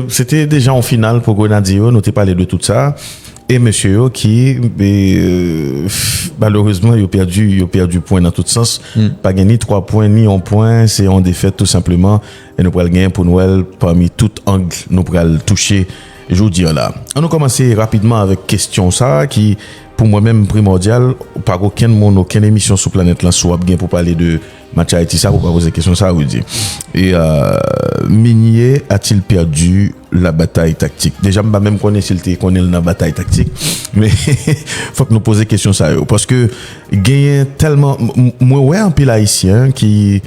c'était déjà en finale pour Grenadier, nous t'ai parlé de tout ça. Et monsieur qui malheureusement il a perdu point dans tout sens, pas gagné 3 points ni 1 point, c'est en défaite tout simplement et nous pral gagner pour Noël parmi tout angle nous pral toucher aujourd'hui là. On a commencé rapidement avec question ça qui pour moi-même primordial, pas aucune émission sur planète là soit bien pour parler de match Haïti ça pour pas poser question ça vous dire. Et Meunier a-t-il perdu la bataille tactique? Déjà je même connais s'il était connaît la bataille tactique mais faut que nous poser question ça parce que gagne tellement moi ouais un pile haïtien qui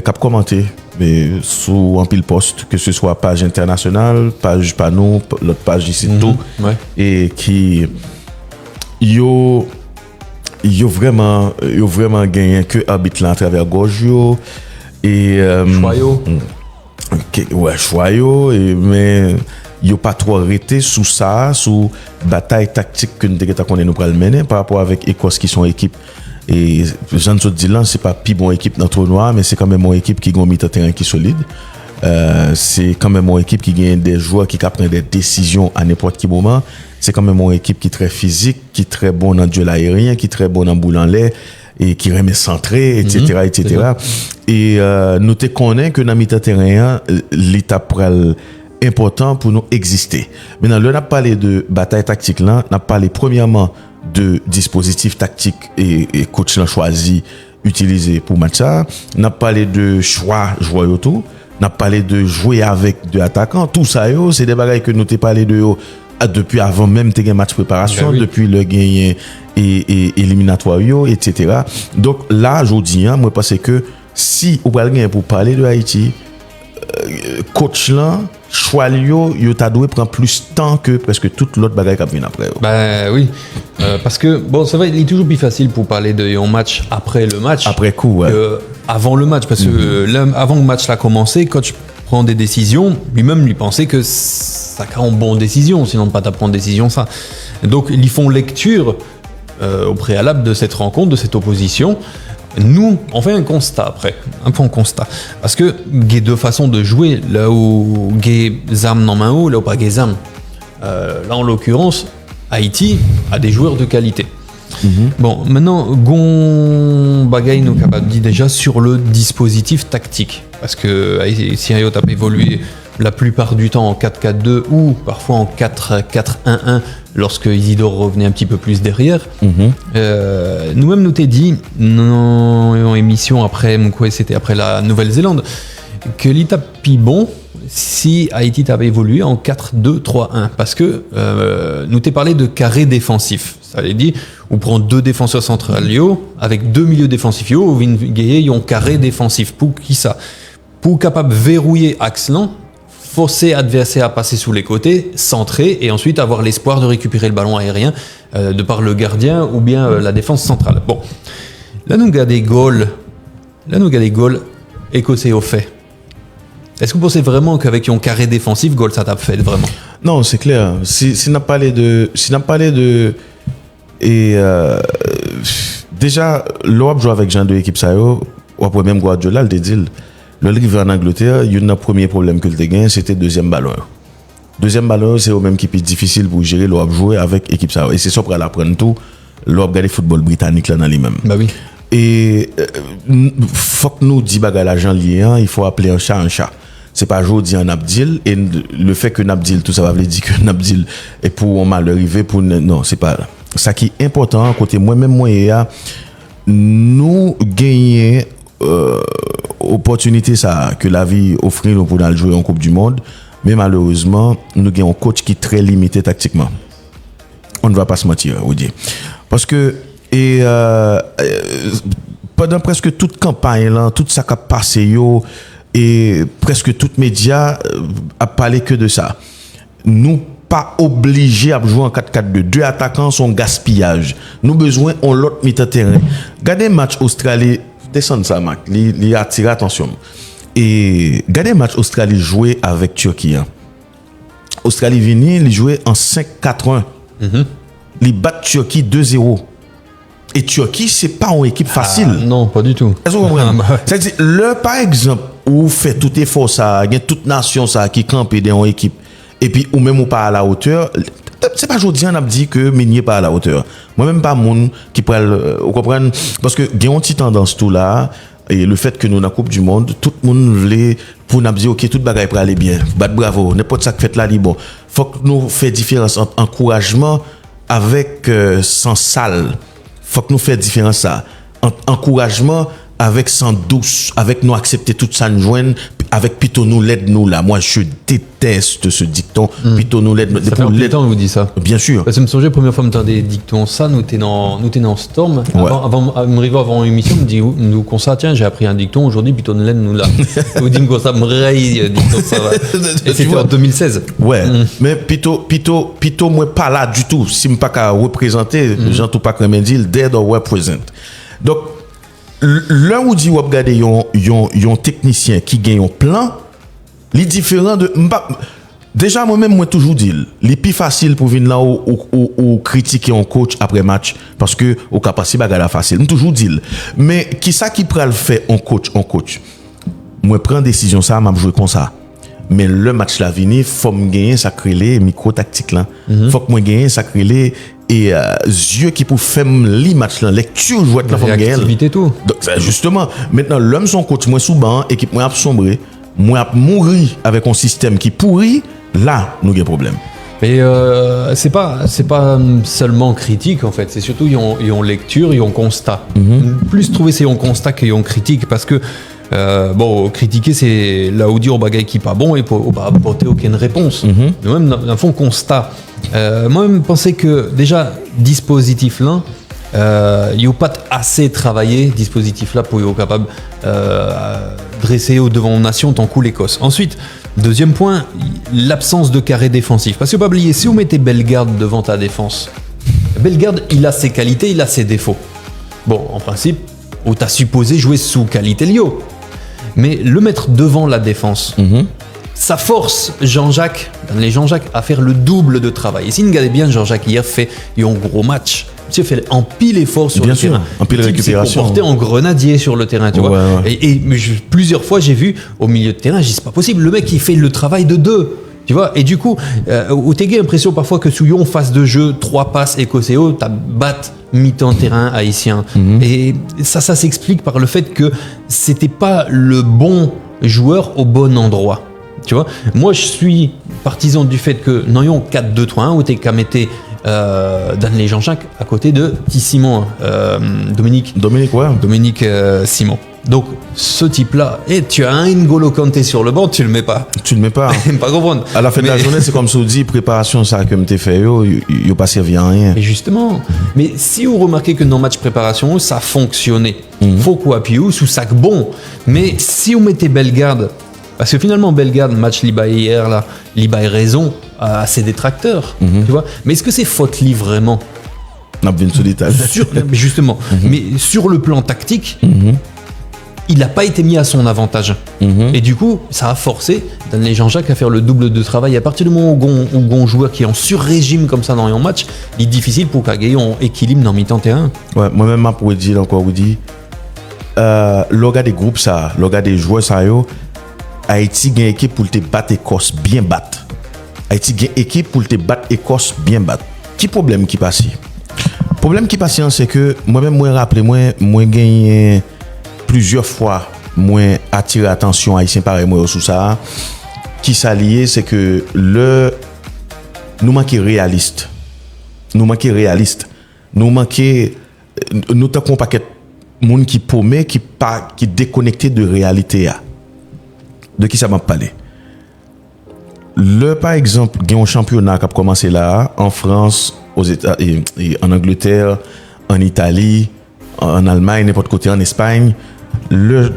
cap commenter mais sous un pile poste que ce soit page internationale, page panneau, l'autre page ici tout et qui yo vraiment gagné que arbitre là à travers gauche yo et choyo et mais yo pas trop arrêté sous ça sous bataille tactique que nous pral mener par rapport avec Écosse qui sont équipe et Jean te dit là c'est pas plus bon équipe dans le tournoi mais c'est quand même une équipe qui a mis terrain qui solide. C'est quand même une équipe qui gagne des joueurs qui prennent des décisions à n'importe quel moment. C'est quand même une équipe qui est très physique, qui est très bonne en duel aérien, qui est très bonne en boule en l'air et qui remet centré, etc., etc. Et nous te connaissons que dans le terrain, l'étape important pour nous exister. Maintenant, là, on a parlé de bataille tactique là, on a parlé premièrement de dispositif tactique et coach l'a choisi utiliser pour match ça. On a parlé de choix joueurs autour. On a parlé de jouer avec deux attaquants. Tout ça, c'est des bagages que nous t'ai parlé de depuis avant même tes match préparation, depuis le gain et éliminatoire, etc. Donc là, je dis, moi, parce que si vous parlez pour parler de Haïti, coach là, choix yo t'a doué prend plus de temps que presque toute l'autre bagaille qui vient après. Ben oui, parce que bon, c'est vrai, il est toujours plus facile pour parler de un match après le match. Après coup, ouais. Avant le match, parce que là, avant que le match l'a commencé, coach prend des décisions, lui-même lui pensait que ça a une bonne décision, sinon pas prendre décision ça. Donc ils font lecture au préalable de cette rencontre, de cette opposition. Nous, on fait un constat après, un point constat. Parce que il y a deux façons de jouer, là où il y a Zam dans main haut, là où pas Zam. Là, en l'occurrence, Haïti a des joueurs de qualité. Bon, maintenant, Gon Bagay nous capable de dire déjà sur le dispositif tactique. Parce que si Ayot a évolué la plupart du temps en 4-4-2 ou parfois en 4-4-1-1 lorsque Isidore revenait un petit peu plus derrière. Nous-mêmes, nous t'ai dit, en émission après, c'était après la Nouvelle-Zélande, que l'étape pi bon si Haïti t'avait évolué en 4-2-3-1. Parce que nous t'ai parlé de carré défensif. Ça veut dire, on prend deux défenseurs centraux avec deux milieux défensifs. Au Vingayé, ils ont carré défensif. Pour qui ça? Pour capable verrouiller Axelan, forcer l'adversaire à passer sous les côtés, centrer et ensuite avoir l'espoir de récupérer le ballon aérien de par le gardien ou bien la défense centrale. Bon, là nous regardons des goals écossais au fait. Est-ce que vous pensez vraiment qu'avec un carré défensif, goal ça t'a fait vraiment? Non, c'est clair. Si n'a parlé de et déjà l'Europe joue avec Jean de l'équipe ça ou après même Guardiola le dit. Le river en Angleterre, il y a un premier problème que le gagné, c'était deuxième ballon. Deuxième ballon, c'est au même qui est difficile pour gérer l'Europe jouer avec équipe ça. Et c'est ça pour apprendre tout. L'Europe regarder football britannique là dans lui-même. Bah oui. Et faut que nous dit bagarre l'argent lié, il faut appeler un chat un chat. C'est pas jodi en Abdil et le fait que Nabdil tout ça va veut dire que Nabdil est pour un mal arrivé pour non, c'est pas ça qui est important côté moi-même moi nous gagner opportunité ça que la vie offre nous pour jouer en Coupe du Monde, mais malheureusement nous avons un coach qui est très limité tactiquement. On ne va pas se mentir, Odier. Parce que pendant presque toute campagne là, tout ça qui a passé et presque tout média a parlé que de ça. Nous pas obligés à jouer en 4-4-2. Deux attaquants sont gaspillage. Nous besoin on l'autre mi-temps terrain. Regardez match Australie descendre ça, Mac. Il attire attention. Et regardez le match Australie joué avec Turquie. Australie vini, il jouait en 5-4-1. Il bat Turquie 2-0. Et Turquie, c'est pas une équipe facile. Non, pas du tout. Est-ce que vous comprenez? C'est-à-dire, par exemple, ou fait tout effort ça, il y a toute nation ça qui campe dans une équipe et puis ou même ou pas à la hauteur, c'est pas aujourd'hui on a dit que Meunier pas à la hauteur. Moi même pas monde qui pourrait vous comprendre parce que il y a une petite tendance tout là et le fait que nous dans la Coupe du monde, tout le monde voulait pour nous dire OK, toute bagaille pour aller bien. Bravo, n'importe ça que fait là bon. Faut que nous fait différence entre encouragement avec sans sale. Faut que nous fait différence ça. Encouragement avec sans douce, avec nous accepter tout ça nous joindre, avec plutôt nous l'aide nous là. Moi je déteste ce dicton. Plutôt nous l'aide. Ça fait un peu de temps que vous dites ça. Bien sûr. Parce que me songeais, première fois que des dictons ça, nous t'es dans Storm. Ouais. Avant l'émission, me dit nous qu'on ça tiens, j'ai appris un dicton aujourd'hui, plutôt nous l'aide nous là. Vous dites qu'on ça me raille dicton ça va. Et c'était en 2016. Ouais. Mais plutôt moi pas là du tout. Si me pas qu'à représenter, Jean tout pas comme dit dead or represent. Donc là où dit ou regarder yon technicien qui gagne un plan, li différent de déjà moi-même moi toujours dit, li plus facile pour venir là ou critiquer un coach après match parce que au capacité bagarre facile. Moi toujours dit. Mais qui ça qui pral faire un coach moi prend décision ça m'a jouer comme ça. Mais le match la vini faut me gagner ça créer micro tactique là. Faut que moi gagner ça créer et yeux qui pour faire li match là lecture jouer là faut gagner tout. Donc justement maintenant l'homme son coach moi sous banc équipe moi a sombré moi a mourir avec un système qui pourrit là nous avons problème. Mais c'est pas seulement critique en fait, c'est surtout ils ont lecture, ils ont constat. Plus trouver c'est un constat qu'ils ont critique parce que bon, critiquer c'est là où dire au bagaille qui pas bon et pour pas apporter aucune réponse. Même dans le fond constat. Moi-même pensais que déjà dispositif là, il n'y a pas assez travaillé dispositif là pour être capable dresser au devant nation tant coup l'Écosse. Ensuite, deuxième point, l'absence de carré défensif. Parce que pas oublier, si vous mettez Bellegarde devant ta défense, Bellegarde il a ses qualités, il a ses défauts. Bon, en principe, où t'as supposé jouer sous qualité Lio. Mais le mettre devant la défense, ça force Jean-Jacques à faire le double de travail. Et si vous regardez bien, Jean-Jacques hier fait un gros match. Il fait un pile effort sur bien le sûr, terrain. un pile récupération. Il s'est comporté en grenadier sur le terrain, tu vois. Ouais. Et plusieurs fois, j'ai vu au milieu de terrain, j'ai dit c'est pas possible. Le mec, il fait le travail de deux. Tu vois, et du coup, où t'as l'impression parfois que Souillon, phase de jeu, 3 passes écossais, t'as battu mi-temps terrain haïtien. Et ça s'explique par le fait que c'était pas le bon joueur au bon endroit. Tu vois, moi je suis partisan du fait que nous ayons 4-2-3-1 où t'es qu'à mettre Danley Jean-Jacques à côté de Simon, Dominique Simon. Donc ce type-là, et tu as un N'Golo Kanté sur le banc, tu le mets pas. Pas comprendre. À la fin de la journée, c'est comme si on dit préparation ça que m'te fait yo pas servi à rien. Et justement, mais si vous remarquez que dans le match préparation, ça fonctionnait. Faut quoi appuyer sous sac bon. Mais si vous mettez Bellegarde, parce que finalement Bellegarde, match Libaye hier là, Libaye raison à ses détracteurs, tu vois. Mais est-ce que c'est faute li vraiment? On a bien sur détail. Justement, mais sur le plan tactique. Il n'a pas été mis à son avantage. Et du coup, ça a forcé Danley Jean-Jacques à faire le double de travail. À partir du moment où un joueur qui est en sur-régime comme ça dans un match, il est difficile pour qu'il y ait un équilibre dans mi-temps terrain. Ouais, moi-même, je pourrais dire encore, le gars des groupes, ça, le gars des joueurs, ça, Haïti a une équipe pour te battre Écosse bien battre. Haïti a une équipe pour te battre Écosse bien battre. Qui problème qui passe? Problème qui passe, c'est que moi-même, moi gagné plusieurs fois moins attiré attention haïtien pareil moi sous ça qui s'allier c'est que nous manquer réaliste nous t'avons un paquet monde qui paumé qui déconnecté de réalité de qui ça m'a parlé par exemple il y a un championnat qui a commencé là en France aux États et en Angleterre en Italie en Allemagne n'importe côté en Espagne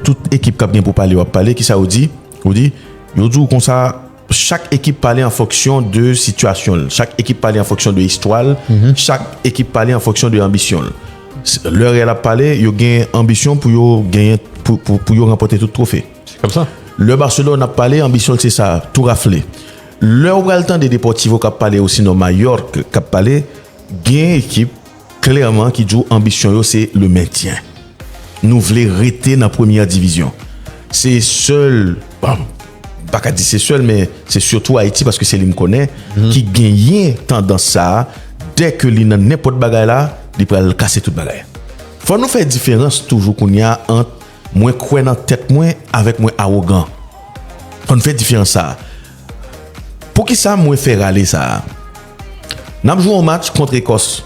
toute équipe qui a bien pour parler qui ça vous dit comme ça chaque équipe parler en fonction de situation chaque équipe parler en fonction de histoire chaque équipe parler en fonction de ambition leur elle a parlé yo gain ambition pour gagner pour remporter tout trophée c'est comme ça le Barcelone a parlé ambition c'est ça tout rafler leur le temps des Deportivo qui a parlé aussi dans Mallorca qui a parlé gain équipe clairement qui joue ambition c'est le maintien. Nous voulons rester dans la première division. c'est seul, bon, pas qu'à dire c'est seul, mais c'est surtout Haïti parce que c'est lui me connaît, qui gagne tendance ça, dès que il n'a n'importe bagaille là, il peut le casser toute bagaille. Faut nous faire différence toujours qu'on y a entre moi croire dans tête moi avec moi arrogant. Faut nous faire différence ça. Pour qui ça moi faire aller ça? Nous avons joué un match contre Écosse.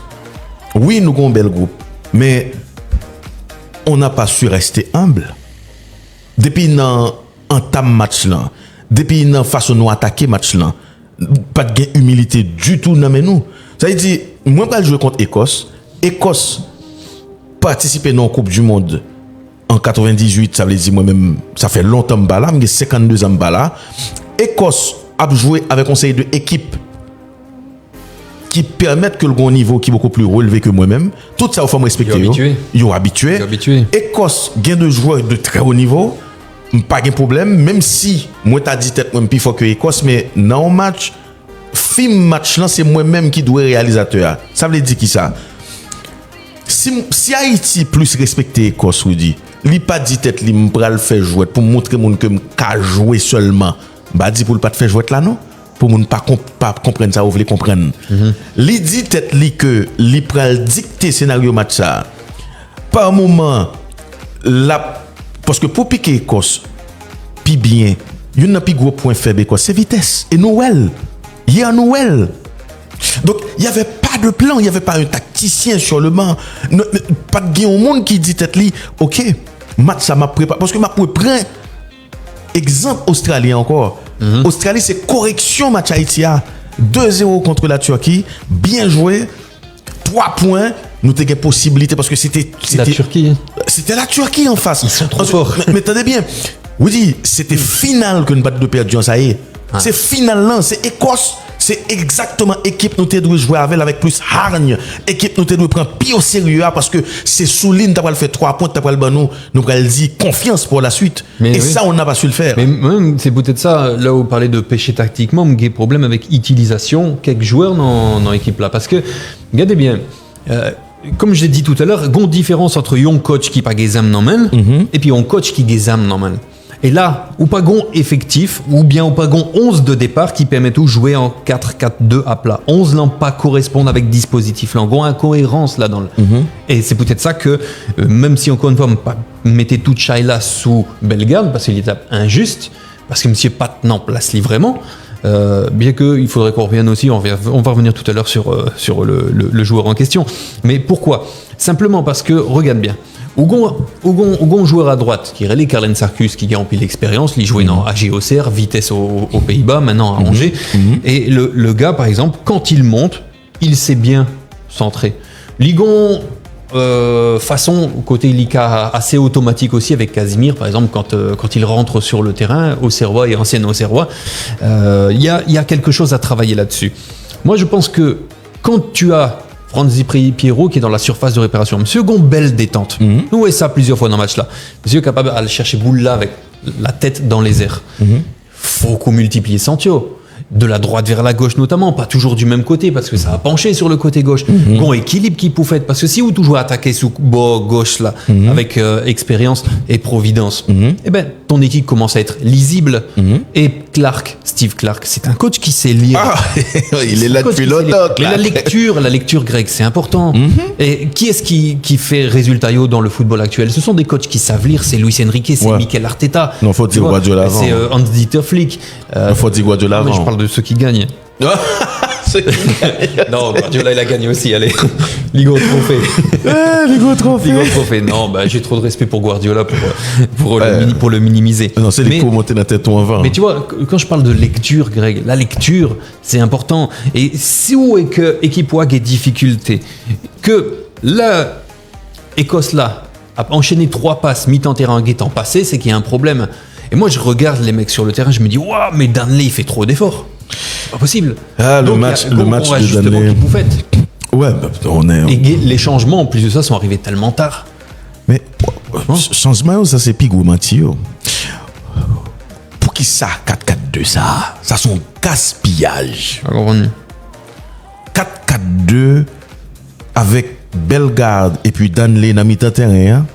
Oui, nous avons un bel groupe, mais on n'a pas su rester humble. Depuis dans entame match là, depuis dans façon nous attaquer match là, pas de gain humilité du tout dans nous. Ça veut dire moi pas jouer contre Écosse. Écosse participer dans la Coupe du monde en 98, ça veut dire moi-même ça fait longtemps que là, j'ai 52 ans là. Écosse a joué avec un série de équipes qui permettent que le bon niveau qui est beaucoup plus relevé que moi-même. Tout ça, il faut me respecter. Ils sont habitués. Écosse, gain de joueurs de très haut niveau, pas de problème, même si moi t'as dit peut-être même plus fort que Écosse, mais dans un match, film match là, c'est moi-même qui dois réalisateur. Ça veut dire qui ça? Si Haïti plus respecté Écosse, vous dit, il pas dit tête li m'pral faire jouer pour montrer mon que m'ka jouer seulement. Bah dit pour le pas te faire jouer là non? Pour moun pas comprendre ça ou voulez comprendre. Li dit tête li que li pral dicter scénario match ça. Par moment la parce que pour piquer Écosse pi bien, il y a un pi gros point faible Écosse, c'est vitesse et Noël. Hier Noël. Donc il y avait pas de plan, il y avait pas un tacticien sur le banc. Pas de gain au monde qui dit tête li OK, match ça m'a préparé parce que m'a prend exemple Australie encore. Australie, c'est correction match Haïti. 2-0 contre la Turquie. Bien joué. 3 points. Nous avons possibilité parce que c'était la Turquie. C'était la Turquie en face. Ils sont trop forts. Mais attendez bien. Vous dites, c'était final que nous battons de perdu. Ça y est. C'est final là. C'est Écosse. C'est exactement équipe nous devons jouer avec plus hargne. Équipe nous devons prendre plus au sérieux parce que c'est sous ligne t'as fait 3 points, t'as pas le nous allons dire confiance pour la suite. Mais et oui. Ça on n'a pas su le faire. Mais même c'est peut-être ça là où vous parlez de péché tactiquement, j'ai problème avec utilisation quelques joueurs dans l'équipe là parce que regardez bien comme je l'ai dit tout à l'heure, il y a une différence entre un coach qui pas des âmes normales et puis un coach qui des âmes normales. Et là, ou pas gon effectif, ou bien ou pas gon 11 de départ qui permettent de jouer en 4-4-2 à plat. 11 n'ont pas correspondent avec dispositif. Là, on a incohérence là dans le. Et c'est peut-être ça que, même si encore une fois, mettez toute Shaila sous Bellegarde, parce qu'il est injuste, parce que M. Pat n'en place vraiment, bien qu'il faudrait qu'on revienne aussi, on va revenir tout à l'heure sur le joueur en question. Mais pourquoi? Simplement parce que, regarde bien, Ougon joueur à droite, qui est relais Carlen Sarkus, qui a rempli l'expérience, il jouait dans AG Auxerre, Vitesse aux Pays-Bas, maintenant à Angers. Et le gars, par exemple, quand il monte, il sait bien centrer. Ligon, façon, côté Lika, assez automatique aussi avec Casimir, par exemple, quand il rentre sur le terrain, Auxerrois et ancien Auxerrois, il y a quelque chose à travailler là-dessus. Moi, je pense que quand tu as Franzi Pierrot qui est dans la surface de réparation. Monsieur gon belle détente. Nous voyons ça plusieurs fois dans le match là. Monsieur est capable d'aller chercher boule là avec la tête dans les airs. Faut qu'on multiplie Santio. De la droite vers la gauche notamment, pas toujours du même côté parce que ça a penché sur le côté gauche. Gon équilibre qui peut faire parce que si vous toujours attaquez sous bord gauche là avec expérience et providence, eh ben ton équipe commence à être lisible. Et Steve Clark, c'est un coach qui sait lire. Il est là depuis longtemps. Mais la lecture grecque, c'est important. Et qui est-ce qui fait résultat dans le football actuel? Ce sont des coachs qui savent lire. C'est Luis Enrique, c'est Mikel Arteta. Non, faut dire Guardiola avant. C'est Hans-Dieter Flick. Faut dire Guardiola avant. Je parle de ceux qui gagnent. Non, Guardiola il a gagné aussi, allez. Ligo Trophée. Non, j'ai trop de respect pour Guardiola pour le minimiser. Non, c'est les coups monter la tête en avant. Mais tu vois, quand je parle de lecture, Greg, la lecture, c'est important. Et si où est que équipe a des difficultés, que la Écosse là a enchaîné 3 passes mi-temps terrain guettant passé, c'est qu'il y a un problème. Et moi, je regarde les mecs sur le terrain, je me dis, waouh, mais Danley, il fait trop d'efforts. C'est pas possible. Donc, le match de Danley. Ouais, on est. Et les changements, en plus de ça, sont arrivés tellement tard. Mais, changement, ça, c'est pigou, Mathieu. Pour qui ça, 4-4-2, ça son gaspillage. 4-4-2 avec Bellegarde et puis Danley dans mi-temps terrain.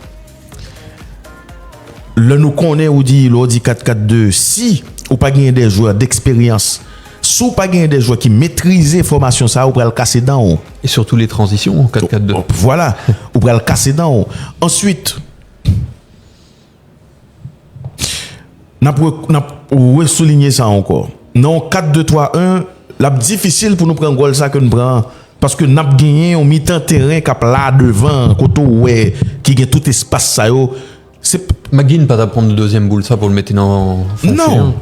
le nous connaît ou dit 4-4-2, si ou pas gagner des joueurs d'expérience, si ou pas gagner des joueurs qui maîtrisent formation ça, ou pour le casser dans. Et surtout les transitions en 4-4-2. Voilà, ou pour le casser dans. Ensuite, n'a souligner ça encore. Non 4-2-3-1, la difficile pour nous prendre goal ça que nous prenons. Parce que nous avons gagné un mi-temps terrain qui là devant, qui a tout espace ça. McGinn pas d'apprendre le deuxième goal ça pour le mettre dans fonction. Non,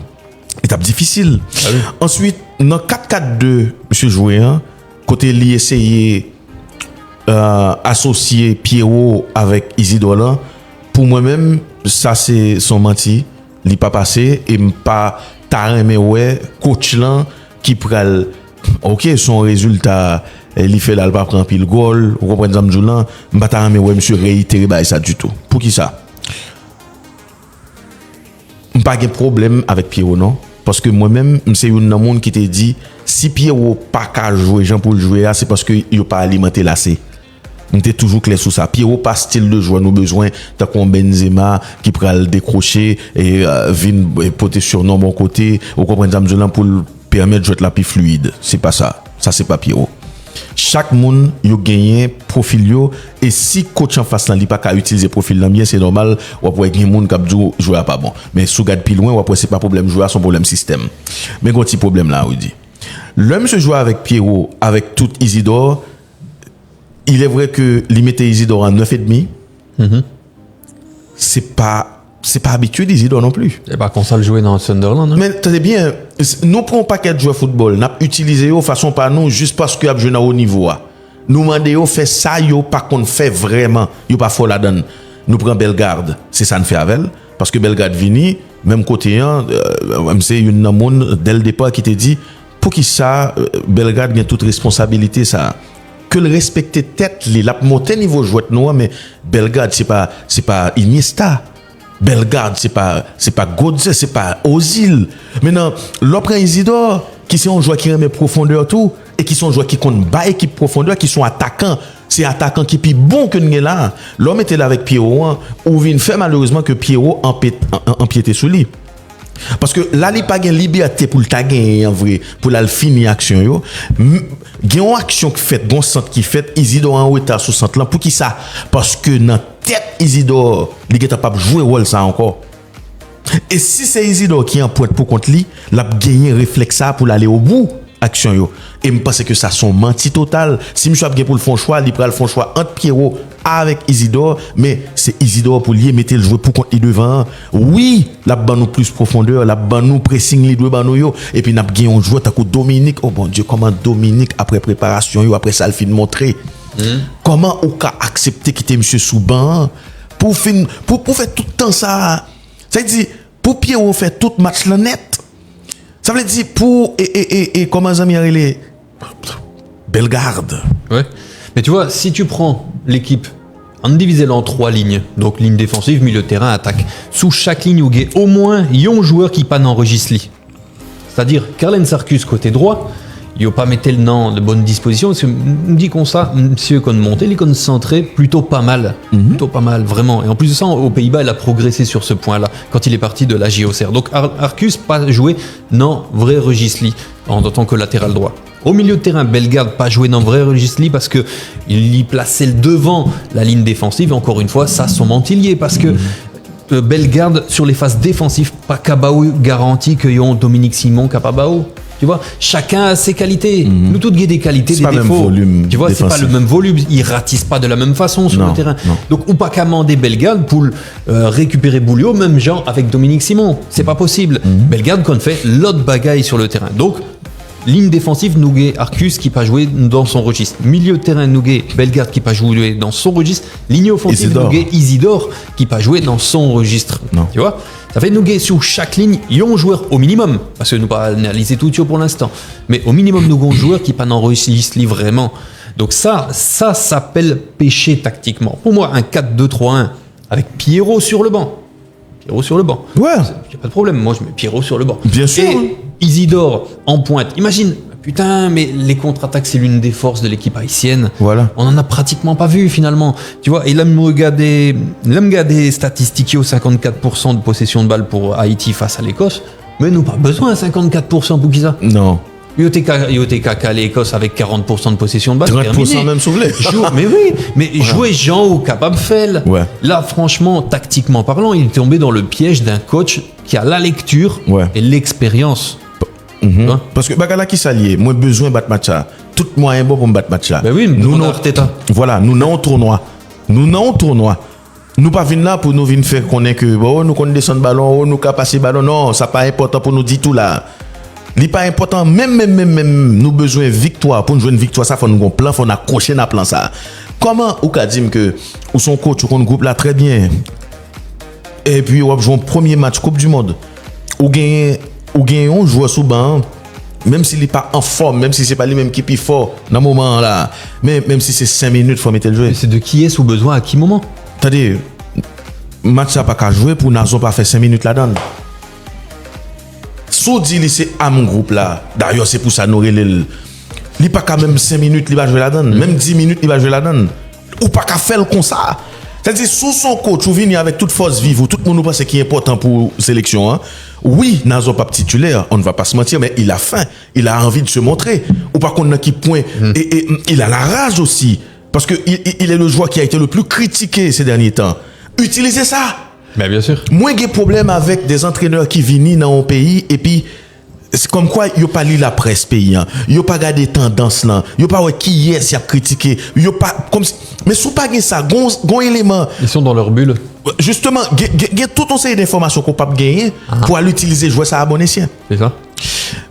étape difficile. Ah oui. Ensuite, dans 4-4-2, monsieur joué, côté lui essayer associer Pierrot avec Isidore là, pour moi-même, ça c'est son menti. Il n'est pas passé et pas t'as mais ouais, coach là qui prend OK, son résultat il fait là il pas prendre pile goal, vous comprenez ça m'joulan, m'pas t'as mais ouais monsieur réitérer bah ça du tout. Pour qui ça? Pas de problème avec Pierrot non parce que moi-même c'est une monde qui t'a dit si Pierrot pas qu'à jouer Jean pour jouer là c'est parce que il pas alimenté lacé. On était toujours clair sur ça. Pierrot pas style de joueur nous besoin tant qu'on Benzema qui prend le décrocher et vient porter sur non bon côté ou comprendre ça m'joulan pour permettre de jouer la plus fluide. C'est pas ça. Ça c'est pas Pierrot. Chaque monde yo gagné profil yo et si coach en face là il pas qu'à utiliser profil là bien c'est normal ou après gen monde qui jouer pas bon mais sous garde plus loin ou après c'est pas problème joueur son problème système mais gon petit problème là il dit l'homme se joue avec Pierrot avec tout Isidore il est vrai que il mettait Isidore en 9,5 c'est pas habitué d'Isidore non plus. Et bah, quand ça le jouait dans Sunderland. Hein? Mais tenez bien, nous prenons pas qu'à jouer football, n'a utilisé de façon pas nous juste parce que a joué à haut niveau. Nous demandons fait ça yo par contre fait vraiment, yo pas fort la donne. Nous prenons Bellegarde, c'est ça nous fait avec parce que Bellegarde vini même côté c'est une monde dès le départ qui te dit pour qui ça Bellegarde bien toute responsabilité ça. Que le respecter tête li la monter niveau joueur nous mais Bellegarde c'est pas Iniesta. Bellegarde c'est pas Godze c'est pas Ozil maintenant l'autre Isidore qui c'est un joueur qui remet profondeur tout et qui sont joueurs qui comptent bas équipe profondeur qui sont attaquants c'est attaquant qui plus bon que nous là l'homme était là avec Pierrot ou vient faire malheureusement que Pierrot empiétait sur lui parce que là il pas gain liberté pour le taguer en vrai pour la finir action yo gain action qui fait bon centre qui fait Isidore en retard sur centre là pour qui ça parce que dans tête Isidore il est capable jouer rôle ça encore et si c'est Isidore qui en pointe pour contre lui l'a gagner réflexe ça pour aller au bout action yo et me pense que ça son menti total si monsieur a pour le fond choix il prend le fond choix entre Pierrot avec Isidore mais c'est Isidore pour lui mettre le jouer pour contre lui devant oui la ban nous plus profondeur la ban nous pressing les deux ban nous yo et puis n'a gagné un joueur takou Dominique oh bon Dieu comment Dominique après préparation yo après ça le fin montrer comment on a accepté quitter monsieur Souban pour faire tout le temps ça veut dire pour Pierrot faire tout match là net ça veut dire pour et comment ça m'y relé Bellegarde. Ouais. Mais tu vois, si tu prends l'équipe en divisant en 3 lignes, donc ligne défensive, milieu de terrain, attaque, sous chaque ligne il y a au moins un joueur qui pas enregistre. C'est-à-dire Carlen Sarkus côté droit, il n'a pas mettre le nom de bonne disposition parce que me dit qu'on ça monsieur qu'on montait il concentrait plutôt pas mal vraiment et en plus de ça aux Pays-Bas il a progressé sur ce point-là quand il est parti de la JOCR donc Arcus pas joué non vrai registre en tant que latéral droit au milieu de terrain Bellegarde pas joué dans vrai registre parce que il y plaçait le devant la ligne défensive et encore une fois ça son mentilier parce que Bellegarde sur les phases défensives pas Cabao garanti que yon Dominique Simon Capabao. Tu vois, chacun a ses qualités. Nous tous avons des qualités, c'est des défauts. Tu vois, c'est pas le même volume. Ils ratissent pas de la même façon sur le terrain. Non. Donc, ou pas commander Bellegarde pour récupérer Bouliot, même genre avec Dominique Simon. C'est pas possible. Bellegarde qu'on fait l'autre bagaille sur le terrain. Donc, ligne défensive, nous avons Arcus qui pas joué dans son registre. Milieu de terrain, nous avons Bellegarde qui pas joué dans son registre. Ligne offensive, nous avons Isidore qui pas joué dans son registre. Non. Tu vois? Ça fait nous sur chaque ligne, il y a un joueur au minimum, parce que nous pas analyser tout pour l'instant, mais au minimum nous avons un joueur qui pas enregistre vraiment. Donc ça s'appelle péché tactiquement. Pour moi, un 4-2-3-1 avec Pierrot sur le banc. Ouais. Il n'y a pas de problème. Moi, je mets Pierrot sur le banc. Bien sûr. Et Isidore en pointe. Imagine, putain, mais les contre-attaques, c'est l'une des forces de l'équipe haïtienne. Voilà. On en a pratiquement pas vu finalement. Tu vois, et là, me regarder statistiques au 54% de possession de balle pour Haïti face à l'Écosse. Mais nous, pas besoin, 54% pour qui ça? Non. IOTK l'Écosse avec 40% de possession de balle. 30% terminé. même soulevé. Mais oui, mais jouer Jean ou capable Fell. Ouais. Là, franchement, tactiquement parlant, il est tombé dans le piège d'un coach qui a la lecture Ouais. et l'expérience. Mhm. Hein? Parce que bagala qui s'allie, moi besoin de battre match là. Tout moyen bon pour me battre match là. Ben oui, nous on a non. Arteta. Voilà, nous non tournoi. Nous pas venir là pour nous venir faire connaître que bon, nous connaissons descendre ballon, nous capable passer ballon. Non, ça pas important pour nous dire tout là. Il pas important même nous besoin victoire pour nous jouer une victoire ça faut nous un plan, faut nous accrocher dans plan ça. Comment ou ka dire que ou son coach ou qu'on groupe là très bien. Et puis on joue un premier match Coupe du monde. Ou gagner un joueur sous banc même s'il n'est pas en forme, même si c'est pas lui même qui est fort dans le moment là, mais même si c'est 5 minutes faut mettre le jouer. Mais c'est de qui est sous besoin à qui moment? C'est-à-dire match ça pas qu'à jouer pour Nazo pas faire 5 minutes là-dedans. So dit c'est à mon groupe là. D'ailleurs c'est pour ça nous relève. Il pas quand même 5 minutes il va jouer là-dedans, même 10 minutes il va jouer là-dedans. Ou pas qu'à faire comme ça. C'est-à-dire sous son coach ou venir avec toute force vive, ou tout le monde pense qui est important pour sélection hein. Oui, Nazo pas titulaire, on ne va pas se mentir mais il a faim, il a envie de se montrer. Ou par contre qui point et il a la rage aussi parce que il est le joueur qui a été le plus critiqué ces derniers temps. Utilisez ça. Mais bien sûr. Moi, j'ai problème avec des entraîneurs qui viennent dans un pays et puis c'est comme quoi ils n'ont pas lu la presse pays, ils n'ont pas regardé tendances là, ils n'ont pas ouais qui est s'y a critiqué, ils n'ont pas comme mais sous pas ça, gon élément. Ils sont dans leur bulle. Justement, il tout un série d'informations qu'on peut gagner pour aller utiliser jouer ça à bon escient. C'est ça.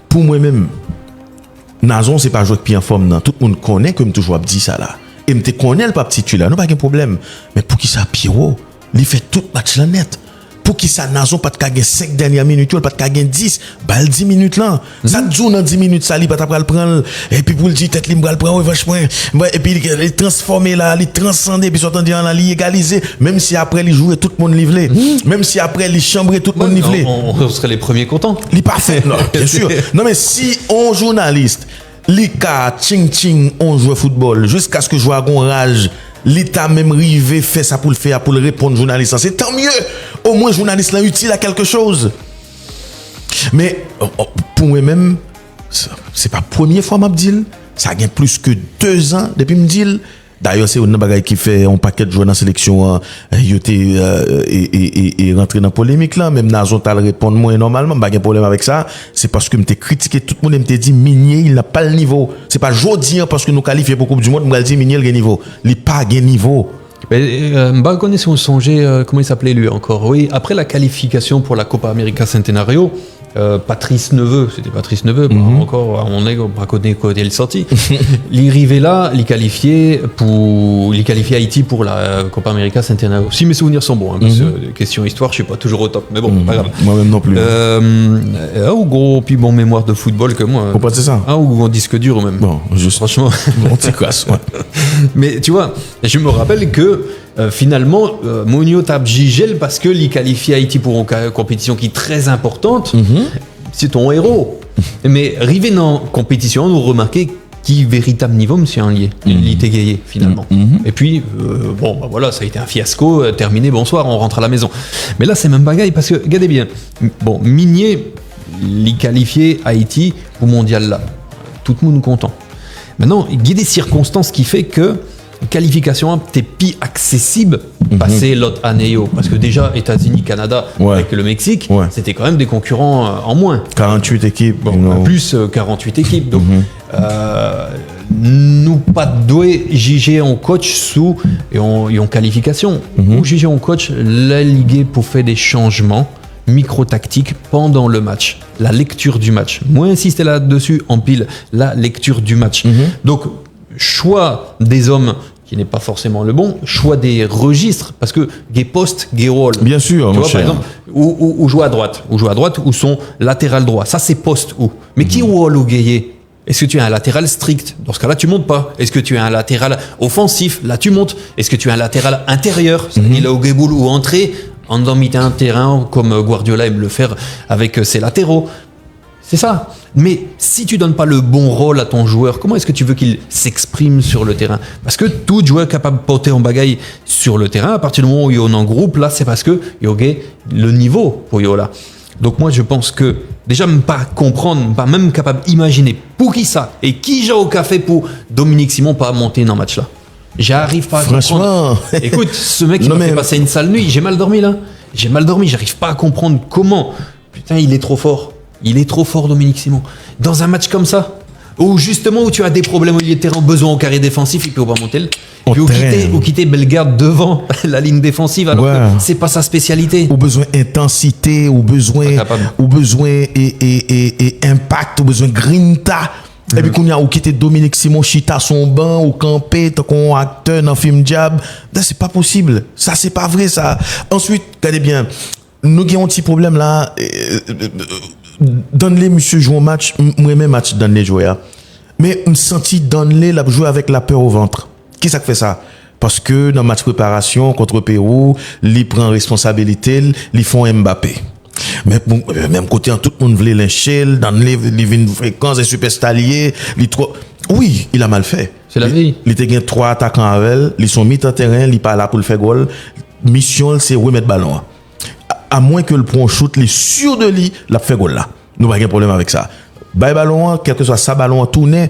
Pour moi-même, Nazon c'est pas joueur qui est en forme non, tout le monde connaît comme toujours dit ça là. Et me te connaît le pas titulaire, non pas de problème. Mais pour qui ça Pierrot, il fait tout match là net. Pour qui ça Nazon pas de gagner 5 dernières minutes, pas de gagner 10, balle 10 minutes là. Ça joue dans 10 minutes ça, il pas le prendre et puis pour le dire tête libre le prendre vachement et puis il transformer là, il transcender puis sortant en il égaliser même si après il jouer tout le monde livré, même si après il chambrer tout le monde livré. On serait les premiers contents. Il parfait. Non, bien sûr. Non mais si on journaliste Lika, ching, on joue au football jusqu'à ce que je joue à rage. L'État même rivé fait ça pour le faire, pour le répondre journaliste. C'est tant mieux. Au moins, journaliste là utile à quelque chose. Mais pour moi-même, c'est pas la première fois que je dis. Ça a plus que 2 ans depuis que je dis. D'ailleurs, c'est une bagaille qui fait un paquet de joueurs dans la sélection. Il et rentré dans la polémique là. Même Nazon t'a répondre moins normalement. Pas de problème avec ça. C'est parce que m'était critiqué. Tout le monde m'était dit Minier, il n'a pas le niveau. C'est pas jodi parce que nous qualifions pour Coupe du Monde. M'gal dit Minier le niveau. Il n'a pas de niveau. Bah, connaissons songer comment il s'appelait lui encore. Oui, après la qualification pour la Copa América Centenario. Patrice Neveu, c'était Patrice Neveu, encore, on est pas côté le sorti. Il arrivait là, il qualifiait Haïti pour la Copa América Centenario. Si mes souvenirs sont bons, hein, parce que question histoire, je suis pas toujours au top, mais bon, pas grave. Moi-même non plus. Ou gros, puis bon mémoire de football que moi. Faut pas dire ça. Ou gros disque dur même. Bon, juste. Franchement. On t'y casse, ouais. Mais tu vois, je me rappelle que finalement, Monio tape Gigel parce que il qualifie Haïti pour une compétition qui est très importante. C'est ton héros. Mais arrivé dans la compétition, nous remarquons qui véritable niveau, monsieur Henlier. Il était gagné finalement. Et puis, bon, bah voilà, ça a été un fiasco, terminé, bonsoir, on rentre à la maison. Mais là, c'est même bagaille parce que, regardez bien, bon, Minier, il qualifié Haïti pour mondial là. Tout le monde content. Maintenant, il y a des circonstances qui fait que qualification t'es pi accessible passer l'autre année parce que déjà États-Unis, Canada avec le Mexique c'était quand même des concurrents en moins 48 équipes plus 48 équipes donc nous pas doué juger en coach sous et en qualification ou juger en coach la ligue pour faire des changements micro-tactique pendant le match, la lecture du match. Moi, insister là-dessus en pile, la lecture du match. Donc, choix des hommes qui n'est pas forcément le bon, choix des registres, parce que gay poste, gay rôle. Bien sûr, tu vois, par exemple, ou jouer à droite, ou son latéral droit. Ça, c'est poste où. Mais qui rôle ou gayé? Est-ce que tu as un latéral strict? Dans ce cas-là, tu montes pas. Est-ce que tu as un latéral offensif? Là, tu montes. Est-ce que tu as un latéral intérieur? C'est-à-dire au Géboul ou entrée en un terrain comme Guardiola aime le faire avec ses latéraux. C'est ça. Mais si tu donnes pas le bon rôle à ton joueur, comment est-ce que tu veux qu'il s'exprime sur le terrain? Parce que tout joueur capable de porter en bagaille sur le terrain, à partir du moment où il est en groupe, là, c'est parce que il y a le niveau pour yo là. Donc moi, je pense que déjà, même pas comprendre, pas même capable d'imaginer pour qui ça et qui j'ai au café pour Dominique Simon pas monter dans le match là. J'arrive pas à comprendre. Écoute, ce mec, il m'a fait passer une sale nuit. J'ai mal dormi là. J'ai mal dormi. J'arrive pas à comprendre comment. Putain, il est trop fort. Il est trop fort, Dominique Simon. Dans un match comme ça, où justement où tu as des problèmes au milieu de terrain, besoin au carré défensif, et puis on va monter. Puis ou quitter Bellegarde devant la ligne défensive, alors que c'est pas sa spécialité. Ou besoin intensité, ou besoin et impact, ou besoin grinta. Et puis qu'on y a ou quitter Dominique Simon chita son banc ou camper tant qu'on acteur dans film diable, c'est pas possible. Ça c'est pas vrai ça. Ensuite, regardez bien, nous avons un petit problème là. Donne-les monsieur joue un match, moi-même match donne-les jouer. Mais me senti donne-les la jouer avec la peur au ventre. Qui ça fait ça? Parce que dans le match préparation contre Pérou, il prend responsabilité, ils font Mbappé. Mais bon, même côté, tout le monde voulait lyncher, dans les fréquences, les superstars liés, les trois. Oui, il a mal fait. C'est la vie. Il était 3 attaquants avec elle, ils sont mis en terrain, ils pas là pour le faire goal. Mission, c'est remettre ballon. À moins que le point shoot, il est sûr de lui, la fait goal là. Nous pas de problème avec ça. Bye ballon, quel que soit sa ballon tourné,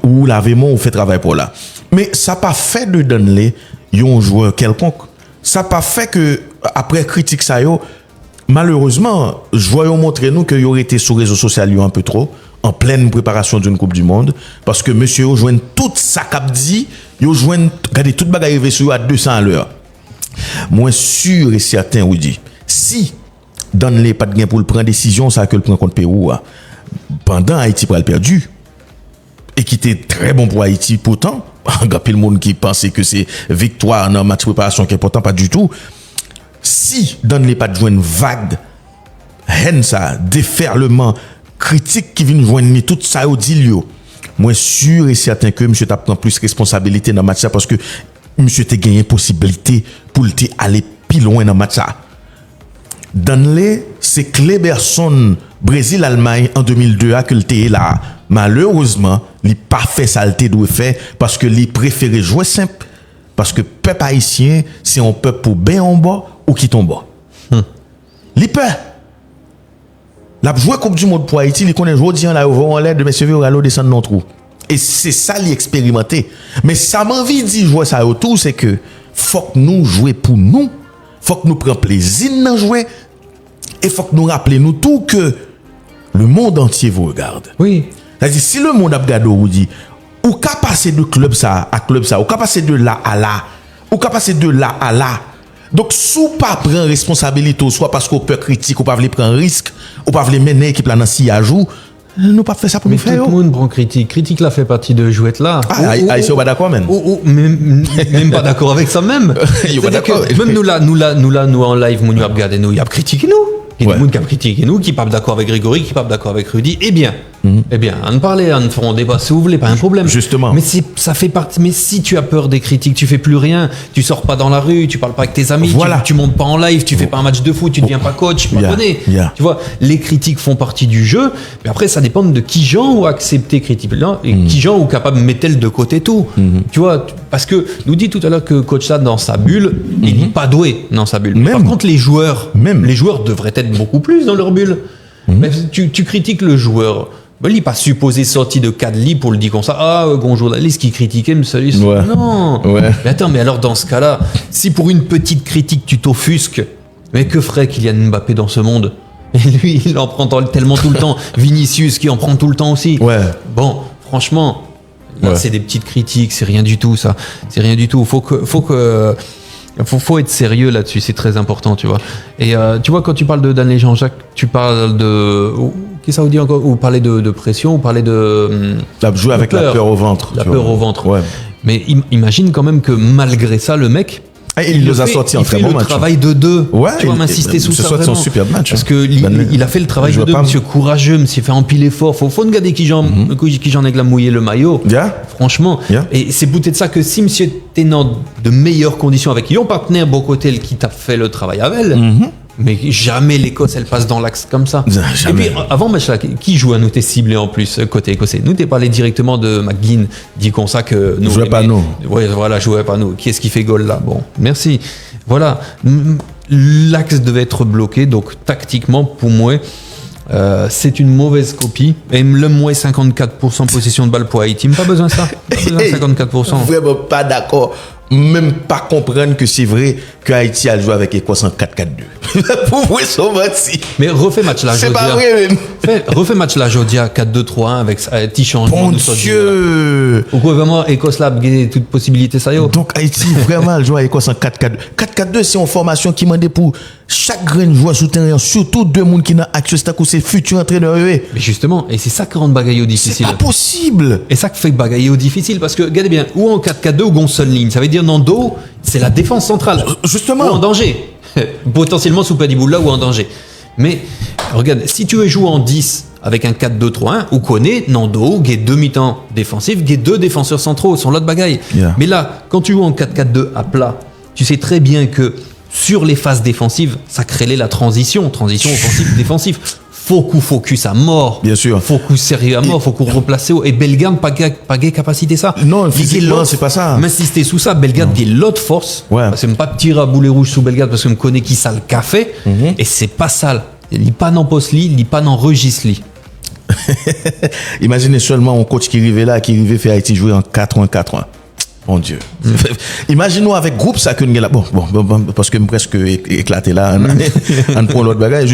ou lavement ou fait travail pour là. Mais ça pas fait de donner un joueur quelconque. Ça pas fait que après critique ça yo, malheureusement, joueurs ont montré nous que y aurait été sur les réseaux sociaux un peu trop en pleine préparation d'une Coupe du Monde parce que monsieur yo joigne tout ça cap dit, yo joigne regardez toute bagarre arrivé sur à 200 à l'heure. Moi sûr et certain oui dit si donne-les pas de gain pour le prendre décision ça que le prend contre Pérou pendant Haïti pour le perdu et qui était très bon pour Haïti pourtant il y a le monde qui pensait que c'est victoire dans match préparation qui est pourtant pas du tout. Si donne-les pas de joindre vague haine ça déferlement critique qui vient joindre tout ça au dit moi sûr et certain que monsieur t'a prend plus responsabilité dans match ça parce que monsieur t'a gagné possibilité pour aller plus loin dans match ça. Donne-les c'est Kleberson Brésil Allemagne en 2002 à que le était là malheureusement il pas fait ça le doit faire parce que il préférait jouer simple parce que peuple haïtien c'est un peuple pour bien en bas ou qui tombe bas. Il peut la jouer Coupe du Monde pour Haïti, il connaît aujourd'hui là on l'aide de monsieur Viralo descendre dans trou. Et c'est ça l'expérimenter. Mais ça m'envie de dire jouer ça autour c'est que faut que nous jouer pour nous, faut que nous prenions plaisir dans jouer et faut que nous rappelions nous tout que le monde entier vous regarde. Oui. C'est-à-dire si le monde a regardé ou dit ou qu'à passer de club ça à club ça, ou qu'à passer de là à là, ou qu'à passer de là à là. Donc, sous pas prendre responsabilité, soit parce qu'on peut critiquer, ou pas voulez prendre risque, ou pas voulez mener l'équipe là dans 6 à jour, nous pas fait ça pour nous faire. Tout le monde prend critique. Critique là fait partie de jouer là. Ils sont pas d'accord même. Même pas d'accord avec ça même. Ils pas d'accord. Même nous en live, nous a regardé nous, il a critiqué nous. Il y a des gens qui ont critiqué nous, qui ne sont pas d'accord avec Grégory, qui ne sont pas d'accord avec Rudy. Eh bien, on parler, on fera un débat si vous voulez, pas un problème. Justement. Mais ça fait partie. Mais si tu as peur des critiques, tu fais plus rien, tu sors pas dans la rue, tu parles pas avec tes amis, voilà. tu montes pas en live, tu fais pas un match de foot, tu deviens pas coach, pas abonné. Tu vois, les critiques font partie du jeu. Mais après, ça dépend de qui gens ont accepté critique là et qui gens ont capable de mettre de côté tout. Tu vois, parce que nous dit tout à l'heure que coach Sad dans sa bulle, il n'est pas doué dans sa bulle. Par contre, les joueurs devraient être beaucoup plus dans leur bulle. Mais tu critiques le joueur. Ben, il n'est pas supposé sortir de cadre lit pour le dire comme ça. Ah, bon journaliste qui critiquait, mais salut. Non. Ouais. Mais attends, mais alors dans ce cas-là, si pour une petite critique tu t'offusques, mais que ferait Kylian Mbappé dans ce monde? Et lui, il en prend tellement tout le temps. Vinicius qui en prend tout le temps aussi. Ouais. Bon, franchement, là, c'est des petites critiques, c'est rien du tout ça. C'est rien du tout. Faut être sérieux là-dessus, c'est très important, tu vois. Et tu vois, quand tu parles de Danley Jean-Jacques, tu parles de... Qu'est-ce que ça vous dit encore? Ou parler de pression, ou parler de... jouer avec la peur au ventre. La peur au ventre. Ouais. Mais imagine quand même que malgré ça, le mec... il nous a sorti un très bon match. Il fait le travail de deux. Ouais, tu vas m'insister sous ça vraiment. C'est un super match. Parce que il a fait le travail de deux. Monsieur courageux, monsieur fait empiler fort. Faut regarder qui j'en ai mouillé le maillot. Franchement. Et c'est peut-être ça que si monsieur était dans de meilleures conditions avec un partenaire Bocotel qui t'a fait le travail avec elle, Mais jamais l'Écosse, elle passe dans l'axe comme ça. Jamais. Et puis, avant match là, qui joue à nous t'es ciblé en plus, côté écossais? Nous, t'es parlé directement de McGinn, dit comme ça que nous. Jouait pas nous. Ouais, voilà, jouait pas nous. Qui est-ce qui fait goal là? Bon, merci. Voilà. L'axe devait être bloqué, donc tactiquement, pour moi, c'est une mauvaise copie. Et le moins 54% possession de balle pour Haïti. Pas besoin de ça. Pas besoin de 54%. Vraiment pas d'accord. Même pas comprendre que c'est vrai que Haïti a joué avec Écosse en 4-4-2. Pour vous, son menti. Mais refais match là, C'est pas Jodia. vrai, même. Refais match là, Jodia, 4-2-3-1 avec un petit changement. Mon nous sommes Dieu. Ou quoi, vraiment, Écosse là, toute possibilité, ça y est. Donc Haïti vraiment joue avec Écosse en 4-4-2. 4-4-2, c'est une formation qui m'a dit pour chaque grain de joueur sous terrain, surtout deux monde qui n'a accès à c'est futur entraîneur. Mais justement, et c'est ça qui rend Bagayo C'est difficile. pas possible. Et ça qui fait Bagayo difficile, parce que, regardez bien, ou en 4-4-2 ou en seule ligne. Ça veut dire, dans le dos, c'est la défense centrale. Justement. Ou en danger. Potentiellement sous Padiboula ou en danger. Mais, regarde, si tu veux jouer en 10 avec un 4-2-3-1, ou connaît, Nando, il y a deux mi-temps défensifs, il y a deux défenseurs centraux, sont l'autre bagaille. Yeah. Mais là, quand tu joues en 4-4-2 à plat, tu sais très bien que sur les phases défensives, ça crée la transition offensive-défensive. Faut qu'on focus à mort. Bien sûr. Faut qu'on sérieux à mort, faut qu'on replace haut. Et Bellegarde, pas de capacité ça. Non, Il y a physiquement, l'autre- c'est pas ça. M'insister sous ça, Bellegarde, il y a l'autre force. Ouais. Parce que je ne pas tirer à boulet rouge sous Bellegarde parce que je me connais qui ça le café. Et c'est pas sale. Il lit pas dans Postli, il lit pas dans Regisli. Imaginez seulement un coach qui arrivait là, qui arrivait faire Haïti jouer en 4-1-4-1. Mon Dieu. Imaginons avec groupe ça que nous là. Bon, parce que je presque éclaté là. On prend l'autre bagage.